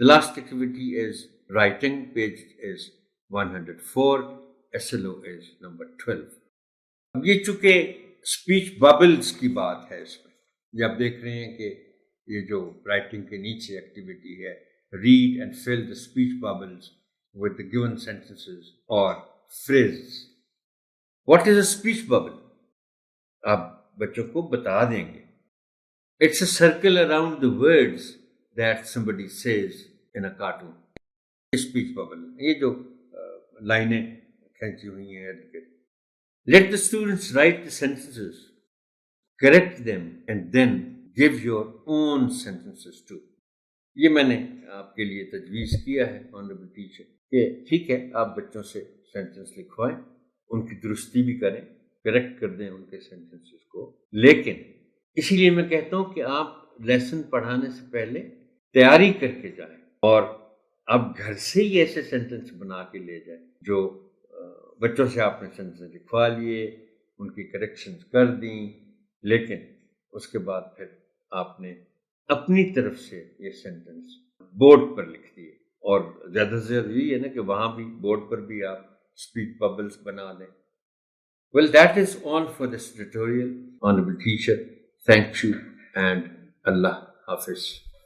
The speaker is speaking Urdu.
The last activity is writing. Page is 104. SLO is number 12. اب یہ چونکہ اسپیچ ببلز کی بات ہے، اس میں یہ آپ دیکھ رہے ہیں کہ یہ جو رائٹنگ کے نیچے ایکٹیویٹی ہے، read and fill the speech bubbles with the given sentences or phrases. What is a speech bubble? آپ بچوں کو بتا دیں گے. It's a circle around the words that somebody says in a cartoon. Speech bubble. یہ جو لائنیں کھینچی ہوئی ہیں. Let the students write the sentences, correct them, and then give your own sentences too. یہ میں نے آپ کے لیے تجویز کیا ہے آنریبل ٹیچر کہ ٹھیک ہے آپ بچوں سے سینٹنس لکھوائیں، ان کی درستی بھی کریں، کریکٹ کر دیں ان کے سینٹنسز کو، لیکن اسی لیے میں کہتا ہوں کہ آپ لیسن پڑھانے سے پہلے تیاری کر کے جائیں اور آپ گھر سے ہی ایسے سینٹنس بنا کے لے جائیں جو بچوں سے آپ نے سینٹنس لکھوا لیے، ان کی کریکشنز کر دیں، لیکن اس کے بعد پھر آپ نے اپنی طرف سے یہ سینٹنس بورڈ پر لکھ دیے، اور زیادہ سے زیادہ یہی ہے نا کہ وہاں بھی بورڈ پر بھی آپ اسپیچ ببلز بنا دیں. Well, that is all for this tutorial. Honorable teacher, thank you and Allah Hafiz.